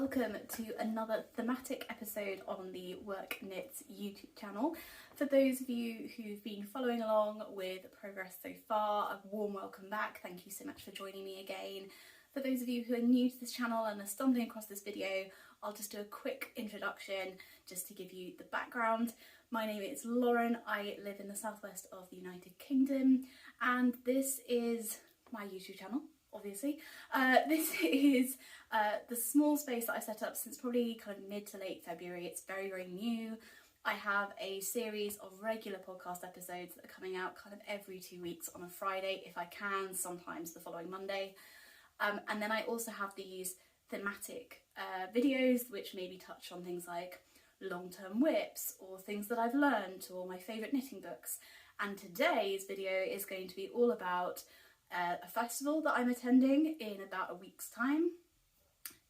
welcome to another thematic episode on the Work Knits YouTube channel. For those of you who've been following along with progress so far, a warm welcome back. Thank you so much for joining me again. For those of you who are new to this channel and are stumbling across this video, I'll just do a quick introduction just to give you the background. My name is Lauren, I live in the southwest of the United Kingdom, and this is my YouTube channel. Obviously. This is the small space that I set up since probably kind of mid to late February. It's very, very new. I have a series of regular podcast episodes that are coming out kind of every 2 weeks on a Friday, if I can, sometimes the following Monday. And then I also have these thematic videos which maybe touch on things like long-term whips or things that I've learned or my favourite knitting books. And today's video is going to be all about a festival that I'm attending in about a week's time.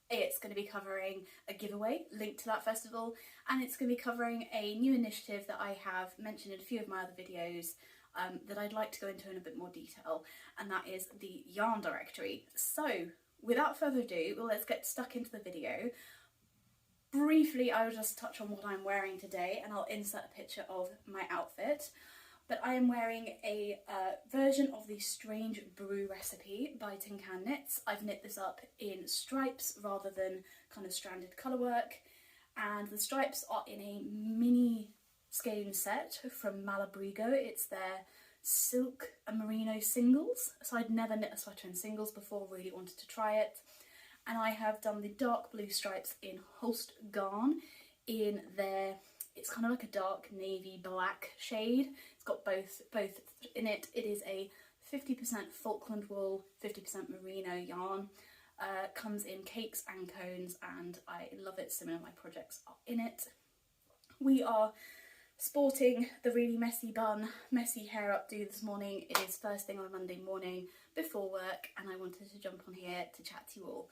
It's going to be covering a giveaway linked to that festival, and it's going to be covering a new initiative that I have mentioned in a few of my other videos that I'd like to go into in a bit more detail, and that is the yarn directory. So without further ado, well, let's get stuck into the video. Briefly, I will just touch on what I'm wearing today, and I'll insert a picture of my outfit. But I am wearing a version of the Strange Brew recipe by Tin Can Knits. I've knit this up in stripes rather than kind of stranded colour work, and the stripes are in a mini skein set from Malabrigo. It's their silk and merino singles, so I'd never knit a sweater in singles before, really wanted to try it. And I have done the dark blue stripes in Holst Garn in their, it's kind of like a dark navy black shade. It's got both in it. It is a 50% Falkland wool, 50% merino yarn. Comes in cakes and cones, and I love it. Some of my projects are in it. We are sporting the really messy bun, messy hair updo this morning. It is first thing on a Monday morning before work, and I wanted to jump on here to chat to you all.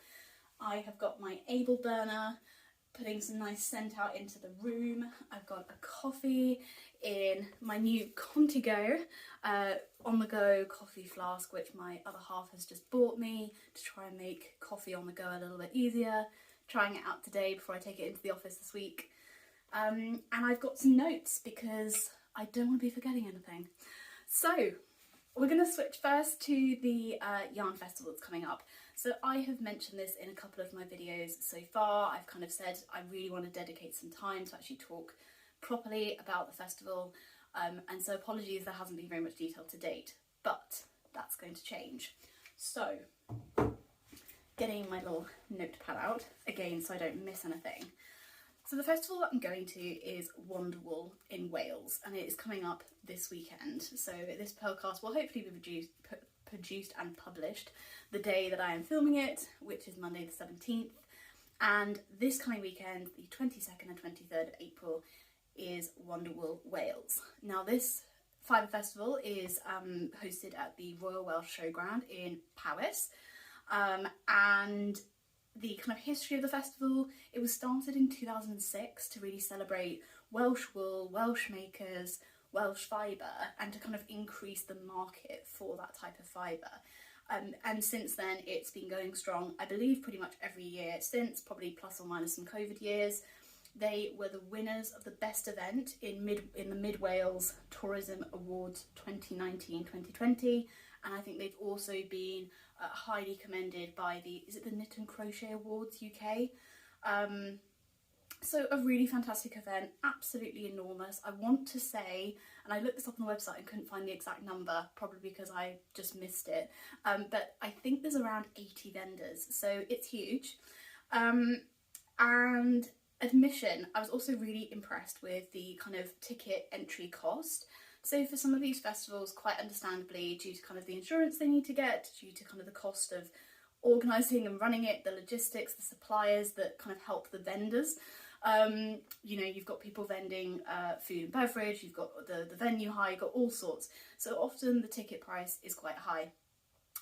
I have got my Able burner, putting some nice scent out into the room. I've got a coffee in my new Contigo on the go coffee flask, which my other half has just bought me to try and make coffee on the go a little bit easier. Trying it out today before I take it into the office this week. And I've got some notes because I don't want to be forgetting anything. So we're going to switch first to the yarn festival that's coming up. So I have mentioned this in a couple of my videos so far. I've kind of said I really want to dedicate some time to actually talk properly about the festival, and so apologies there hasn't been very much detail to date, but that's going to change. So getting my little notepad out again so I don't miss anything. So the festival that I'm going to is Wonderwool in Wales, and it is coming up this weekend. So this podcast will hopefully be produced and published the day that I am filming it, which is Monday the 17th. And this coming weekend, the 22nd and 23rd of April, is Wonderwool Wales. Now this fibre festival is hosted at the Royal Welsh Showground in Powys, and the kind of history of the festival, it was started in 2006 to really celebrate Welsh wool, Welsh makers, Welsh fibre, and to kind of increase the market for that type of fibre. And since then it's been going strong, I believe pretty much every year since, probably plus or minus some COVID years. They were the winners of the best event in the Mid Wales Tourism Awards 2019-2020, and I think they've also been highly commended by the Knit and Crochet Awards UK. So a really fantastic event, absolutely enormous. I want to say, and I looked this up on the website and couldn't find the exact number, probably because I just missed it, but I think there's around 80 vendors, so it's huge. And admission, I was also really impressed with the kind of ticket entry cost. So for some of these festivals, quite understandably, due to kind of the insurance they need to get, due to kind of the cost of organising and running it, the logistics, the suppliers that kind of help the vendors. You know, you've got people vending food and beverage, you've got the venue hire, you've got all sorts. So often the ticket price is quite high.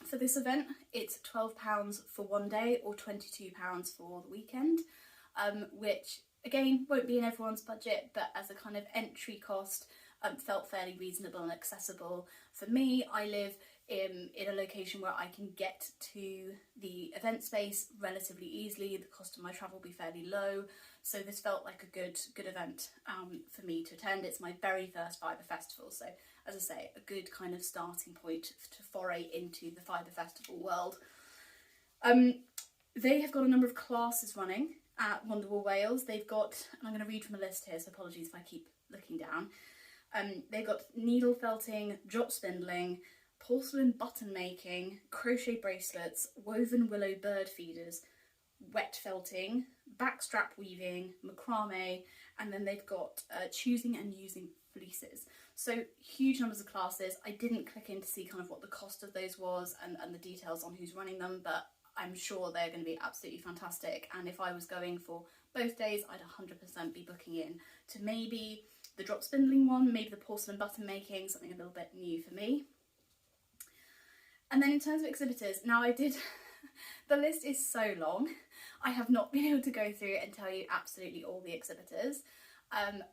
For this event, it's £12 for one day or £22 for the weekend, which again won't be in everyone's budget, but as a kind of entry cost, felt fairly reasonable and accessible. For me, I live in a location where I can get to the event space relatively easily. The cost of my travel will be fairly low, so this felt like a good event for me to attend. It's my very first Fibre Festival, so as I say, a good kind of starting point to foray into the Fibre Festival world. They have got a number of classes running at Wonderwall Wales. They've got, and I'm going to read from a list here, so apologies if I keep looking down. They've got needle felting, drop spindling, porcelain button making, crochet bracelets, woven willow bird feeders, wet felting, backstrap weaving, macrame, and then they've got choosing and using fleeces. So huge numbers of classes. I didn't click in to see kind of what the cost of those was and the details on who's running them, but I'm sure they're going to be absolutely fantastic. And if I was going for both days, I'd 100% be booking in to maybe the drop spindling one, maybe the porcelain button making, something a little bit new for me. And then in terms of exhibitors, now I did, the list is so long, I have not been able to go through and tell you absolutely all the exhibitors.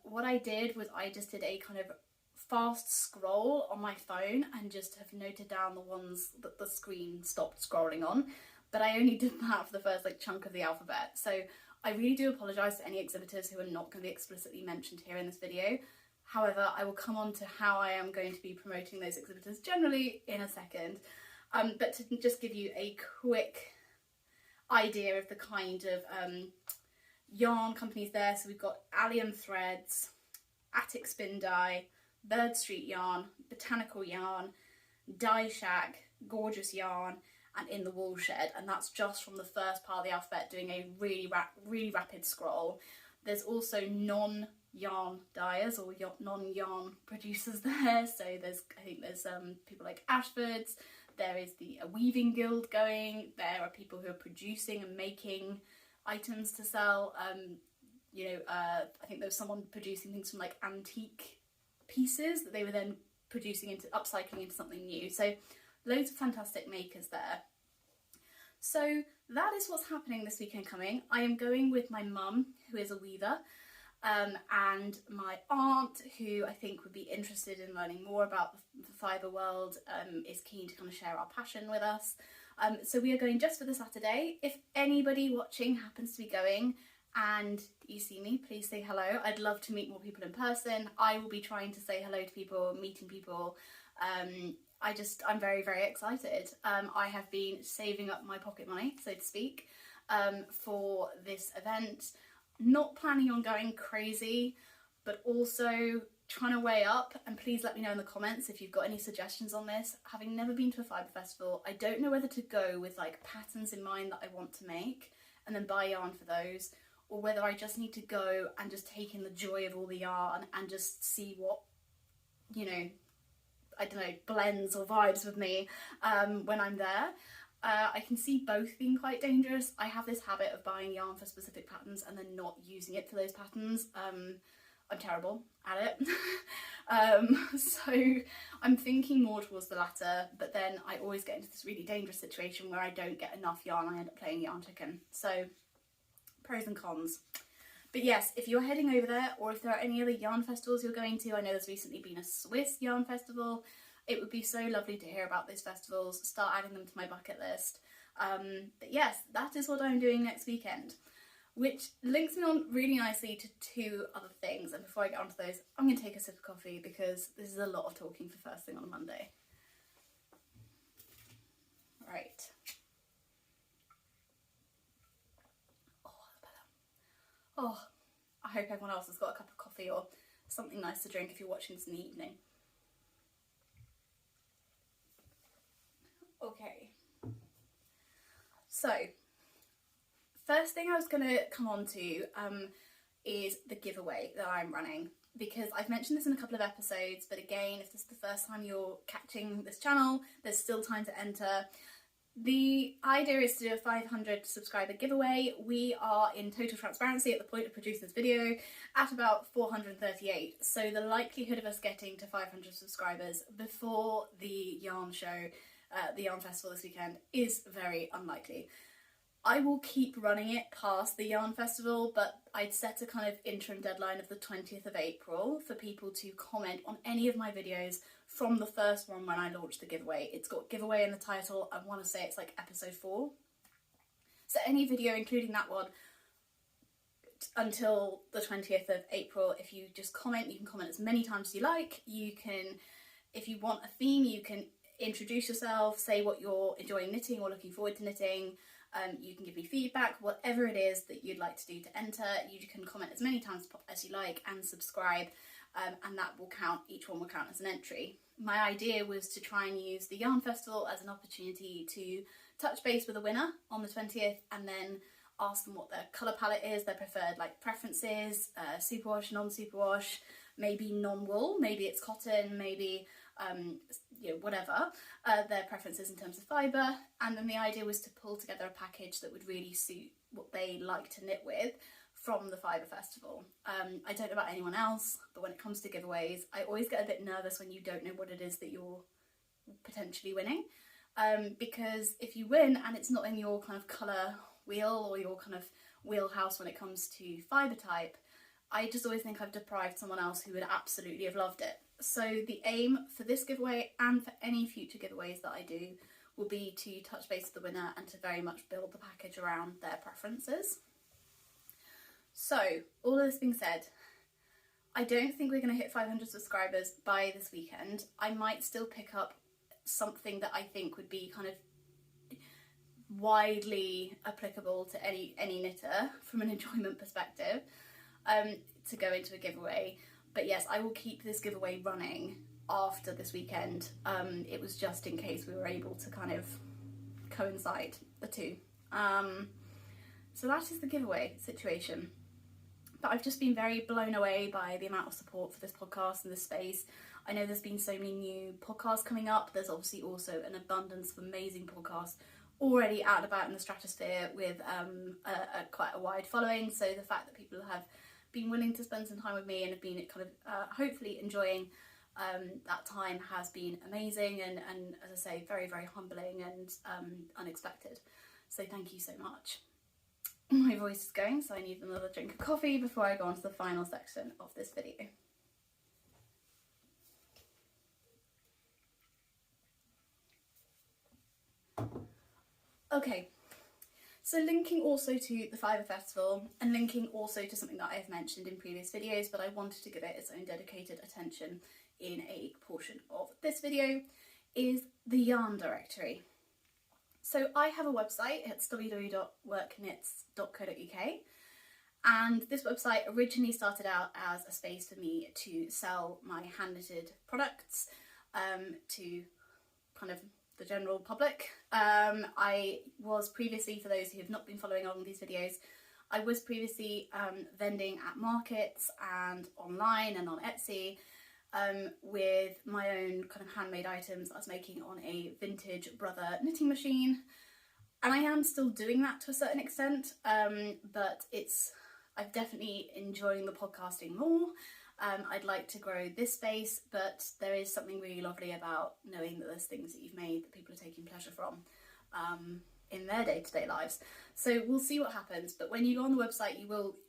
What I did was I just did a kind of fast scroll on my phone and just have noted down the ones that the screen stopped scrolling on, but I only did that for the first like chunk of the alphabet. So I really do apologise to any exhibitors who are not going to be explicitly mentioned here in this video. However, I will come on to how I am going to be promoting those exhibitors generally in a second. But to just give you a quick idea of the kind of yarn companies there. So we've got Allium Threads, Attic Spin Dye, Bird Street Yarn, Botanical Yarn, Dye Shack, Gorgeous Yarn, and In the Wool Shed. And that's just from the first part of the alphabet, doing a really rapid scroll. There's also non-yarn dyers or non-yarn producers there. So I think there's people like Ashford's. There is a weaving guild going. There are people who are producing and making items to sell. I think there was someone producing things from like antique pieces that they were then upcycling into something new. So loads of fantastic makers there. So that is what's happening this weekend coming. I am going with my mum, who is a weaver, and my aunt, who I think would be interested in learning more about the fibre world, is keen to kind of share our passion with us. So we are going just for the Saturday. If anybody watching happens to be going and you see me, please say hello. I'd love to meet more people in person. I will be trying to say hello to people, meeting people. I'm very, very excited. I have been saving up my pocket money, so to speak, for this event. Not planning on going crazy, but also trying to weigh up, and please let me know in the comments if you've got any suggestions on this. Having never been to a fibre festival, I don't know whether to go with like patterns in mind that I want to make and then buy yarn for those, or whether I just need to go and just take in the joy of all the yarn and just see what, blends or vibes with me when I'm there. I can see both being quite dangerous. I have this habit of buying yarn for specific patterns and then not using it for those patterns. I'm terrible at it. So I'm thinking more towards the latter, but then I always get into this really dangerous situation where I don't get enough yarn. I end up playing yarn chicken. So pros and cons. But yes, if you're heading over there, or if there are any other yarn festivals you're going to, I know there's recently been a Swiss yarn festival. It would be so lovely to hear about those festivals, start adding them to my bucket list. But yes, that is what I'm doing next weekend, which links me on really nicely to two other things. And before I get onto those, I'm going to take a sip of coffee because this is a lot of talking for first thing on a Monday. Right. Oh, that's better. Oh, I hope everyone else has got a cup of coffee or something nice to drink if you're watching this in the evening. Okay, so first thing I was going to come on to is the giveaway that I'm running, because I've mentioned this in a couple of episodes, but again, if this is the first time you're catching this channel, there's still time to enter. The idea is to do a 500 subscriber giveaway. We are, in total transparency, at the point of producing this video, at about 438. So the likelihood of us getting to 500 subscribers before the yarn show, the yarn festival this weekend, is very unlikely. I will keep running it past the yarn festival, but I'd set a kind of interim deadline of the 20th of April for people to comment on any of my videos from the first one when I launched the giveaway. It's got giveaway in the title. I want to say it's like episode 4. So any video, including that one, until the 20th of April, if you just comment, you can comment as many times as you like. You can, if you want a theme, you can introduce yourself, say what you're enjoying knitting or looking forward to knitting. You can give me feedback, whatever it is that you'd like to do to enter. You can comment as many times as you like and subscribe, and that will count, each one will count as an entry. My idea was to try and use the Yarn Festival as an opportunity to touch base with a winner on the 20th and then ask them what their colour palette is, their preferred like preferences, superwash, non-superwash, maybe non-wool, maybe it's cotton, maybe you know, whatever their preferences in terms of fibre. And then the idea was to pull together a package that would really suit what they like to knit with from the Fibre Festival. I don't know about anyone else, but when it comes to giveaways, I always get a bit nervous when you don't know what it is that you're potentially winning, because if you win and it's not in your kind of colour wheel or your kind of wheelhouse when it comes to fibre type, I just always think I've deprived someone else who would absolutely have loved it. So the aim for this giveaway and for any future giveaways that I do will be to touch base with the winner and to very much build the package around their preferences. So all of this being said, I don't think we're going to hit 500 subscribers by this weekend. I might still pick up something that I think would be kind of widely applicable to any knitter from an enjoyment perspective, to go into a giveaway. But yes, I will keep this giveaway running after this weekend. It was just in case we were able to kind of coincide the two. So that is the giveaway situation. But I've just been very blown away by the amount of support for this podcast and this space. I know there's been so many new podcasts coming up. There's obviously also an abundance of amazing podcasts already out and about in the stratosphere with quite a wide following. So the fact that people have been willing to spend some time with me and have been kind of hopefully enjoying that time has been amazing, and as I say, very, very humbling and unexpected. So thank you so much. My voice is going, so I need another drink of coffee before I go on to the final section of this video. Okay, so linking also to the Fibre Festival and linking also to something that I've mentioned in previous videos, but I wanted to give it its own dedicated attention in a portion of this video, is the yarn directory. So I have a website, it's www.workknits.co.uk, and this website originally started out as a space for me to sell my hand knitted products to kind of the general public. I was previously, for those who have not been following on these videos, I was previously vending at markets and online and on Etsy with my own kind of handmade items I was making on a vintage Brother knitting machine, and I am still doing that to a certain extent, but I'm definitely enjoying the podcasting more. I'd like to grow this space, but there is something really lovely about knowing that there's things that you've made that people are taking pleasure from in their day-to-day lives. So we'll see what happens, but when you go on the website,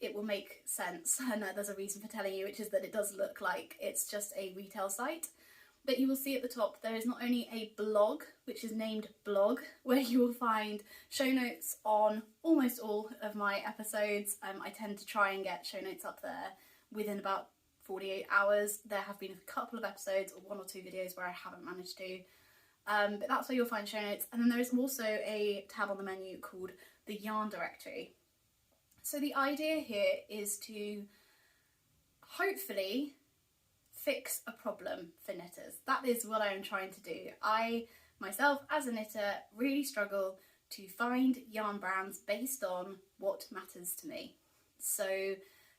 it will make sense, and there's a reason for telling you, which is that it does look like it's just a retail site. But you will see at the top there is not only a blog, which is named blog, where you will find show notes on almost all of my episodes. I tend to try and get show notes up there within about 48 hours. There have been a couple of episodes or 1 or 2 videos where I haven't managed to, but that's where you'll find show notes. And then there is also a tab on the menu called the Yarn Directory. So the idea here is to hopefully fix a problem for knitters. That is what I am trying to do. I myself as a knitter really struggle to find yarn brands based on what matters to me. So,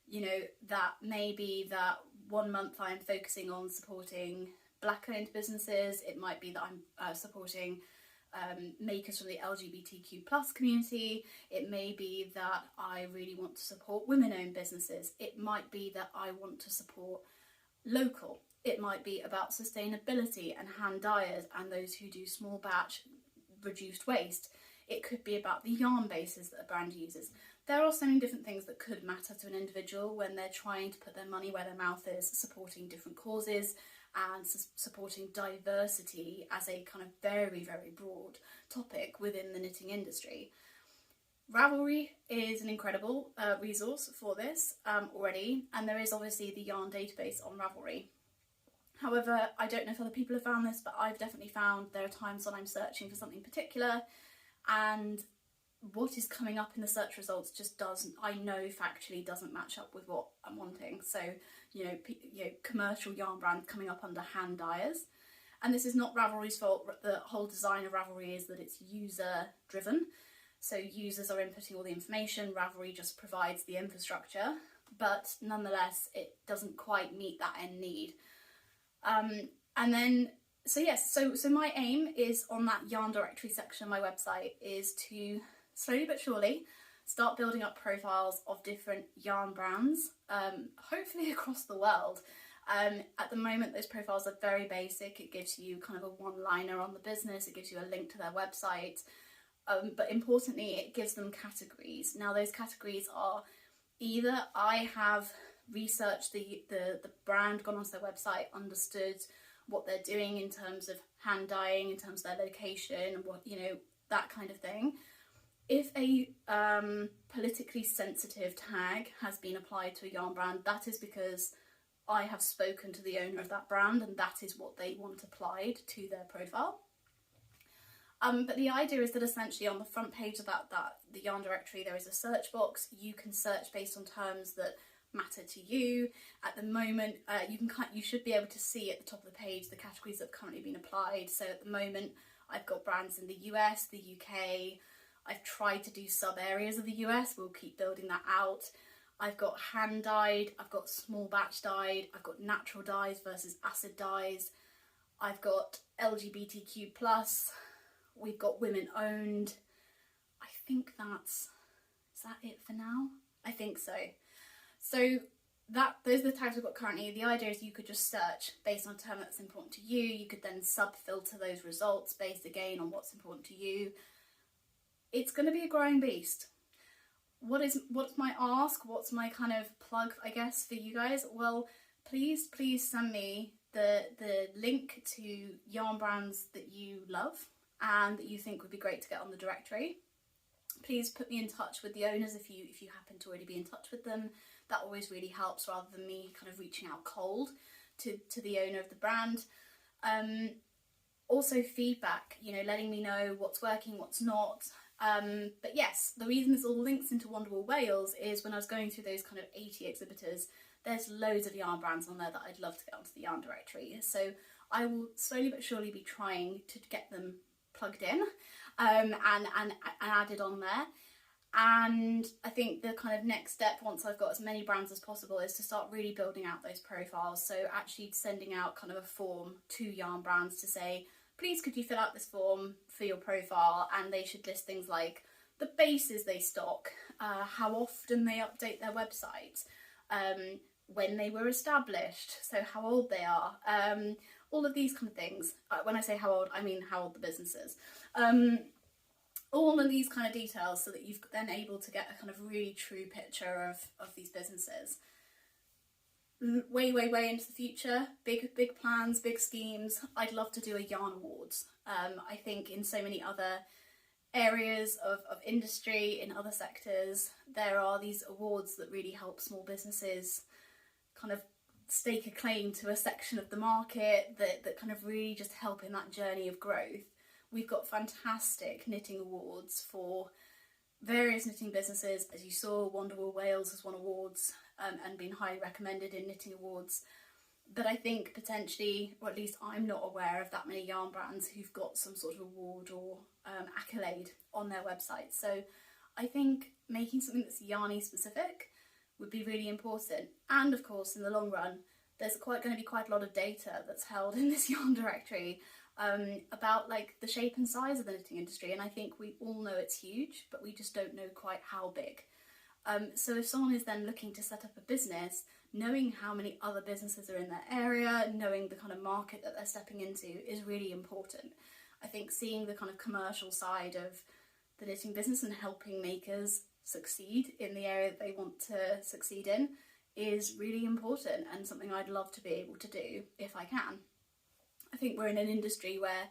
you know, that may be that 1 month I'm focusing on supporting Black owned businesses. It might be that I'm supporting makers from the LGBTQ plus community. It may be that I really want to support women owned businesses. It might be that I want to support local. It might be about sustainability and hand dyers and those who do small batch reduced waste. It could be about the yarn bases that a brand uses. There are so many different things that could matter to an individual when they're trying to put their money where their mouth is, supporting different causes, and supporting diversity as a kind of very, very broad topic within the knitting industry. Ravelry is an incredible resource for this already, and there is obviously the yarn database on Ravelry. However, I don't know if other people have found this, but I've definitely found there are times when I'm searching for something particular and what is coming up in the search results just doesn't, I know factually doesn't match up with what I'm wanting. So, commercial yarn brand coming up under hand dyers. And this is not Ravelry's fault. The whole design of Ravelry is that it's user driven. So users are inputting all the information, Ravelry just provides the infrastructure, but nonetheless it doesn't quite meet that end need. So my aim is on that yarn directory section of my website is to slowly but surely start building up profiles of different yarn brands, hopefully across the world. At the moment those profiles are very basic. It gives you kind of a one-liner on the business, it gives you a link to their website, but importantly it gives them categories. Now those categories are either I have researched the brand, gone onto their website, understood what they're doing in terms of hand dyeing, in terms of their location, what, that kind of thing. If a politically sensitive tag has been applied to a yarn brand, that is because I have spoken to the owner of that brand and that is what they want applied to their profile. But the idea is that essentially on the front page of the yarn directory there is a search box. You can search based on terms that matter to you. At the moment you should be able to see at the top of the page the categories that have currently been applied. So at the moment I've got brands in the US, the UK, I've tried to do sub areas of the US, we'll keep building that out. I've got hand dyed, I've got small batch dyed, I've got natural dyes versus acid dyes, I've got LGBTQ+, we've got women owned. I think is that it for now? I think so. So those are the tags we've got currently. The idea is you could just search based on a term that's important to you. You could then sub-filter those results based again on what's important to you. It's going to be a growing beast. What's my ask? What's my kind of plug, I guess, for you guys? Well, please send me the link to yarn brands that you love and that you think would be great to get on the directory. Please put me in touch with the owners if you happen to already be in touch with them. That always really helps rather than me kind of reaching out cold to the owner of the brand. Also feedback, letting me know what's working, what's not. But yes, the reason this all links into Wonderwool Wales is when I was going through those kind of 80 exhibitors, there's loads of yarn brands on there that I'd love to get onto the yarn directory. So I will slowly but surely be trying to get them plugged in and added on there. And I think the kind of next step, once I've got as many brands as possible, is to start really building out those profiles. So actually sending out kind of a form to yarn brands to say, please could you fill out this form for your profile, and they should list things like the bases they stock, how often they update their website, when they were established, so how old they are, all of these kind of things. When I say how old, I mean how old the business is. All of these kind of details so that you've then able to get a kind of really true picture of these businesses. Way into the future, big plans, big schemes. I'd love to do a yarn awards. I think in so many other areas of industry, in other sectors, there are these awards that really help small businesses kind of stake a claim to a section of the market that kind of really just help in that journey of growth. We've got fantastic knitting awards for various knitting businesses. As you saw, Wonderwool Wales has won awards and been highly recommended in knitting awards. But I think potentially, or at least I'm not aware of that many yarn brands who've got some sort of award or accolade on their website. So I think making something that's yarny specific would be really important. And of course, in the long run, there's going to be quite a lot of data that's held in this yarn directory about like the shape and size of the knitting industry, and I think we all know it's huge, but we just don't know quite how big. So if someone is then looking to set up a business, knowing how many other businesses are in their area, knowing the kind of market that they're stepping into is really important. I think seeing the kind of commercial side of the knitting business and helping makers succeed in the area that they want to succeed in is really important and something I'd love to be able to do if I can. I think we're in an industry where,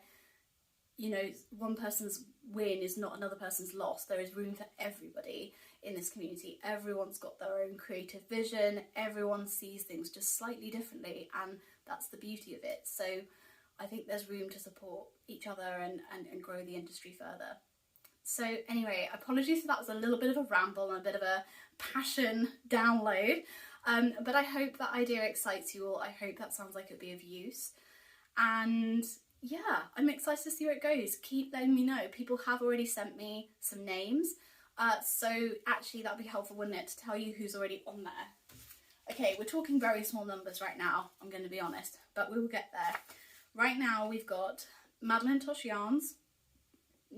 you know, one person's win is not another person's loss. There is room for everybody in this community. Everyone's got their own creative vision. Everyone sees things just slightly differently, and that's the beauty of it. So I think there's room to support each other and grow the industry further. So anyway, apologies if that was a little bit of a ramble and a bit of a passion download, but I hope that idea excites you all. I hope that sounds like it'd be of use. And yeah, I'm excited to see where it goes. Keep letting me know. People have already sent me some names, so actually that'd be helpful, wouldn't it, to tell you who's already on there. Okay, we're talking very small numbers right now, I'm going to be honest, but we will get there. Right now we've got Madeline Tosh Yarns,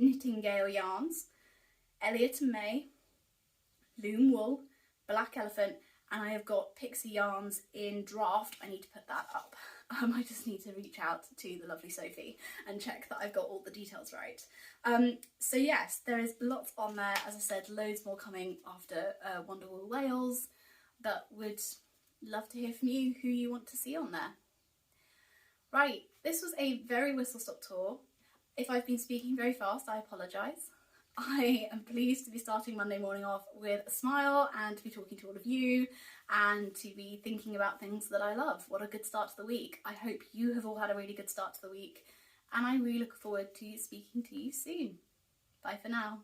Knittingale Yarns, Elliot and May, Loom Wool, Black Elephant, and I have got Pixie Yarns in draft. I need to put that up. I just need to reach out to the lovely Sophie and check that I've got all the details right. So yes, there is lots on there. As I said, loads more coming after Wonderwool Wales, but would love to hear from you who you want to see on there. Right, this was a very whistle-stop tour. If I've been speaking very fast, I apologise. I am pleased to be starting Monday morning off with a smile and to be talking to all of you and to be thinking about things that I love. What a good start to the week. I hope you have all had a really good start to the week, and I really look forward to speaking to you soon. Bye for now.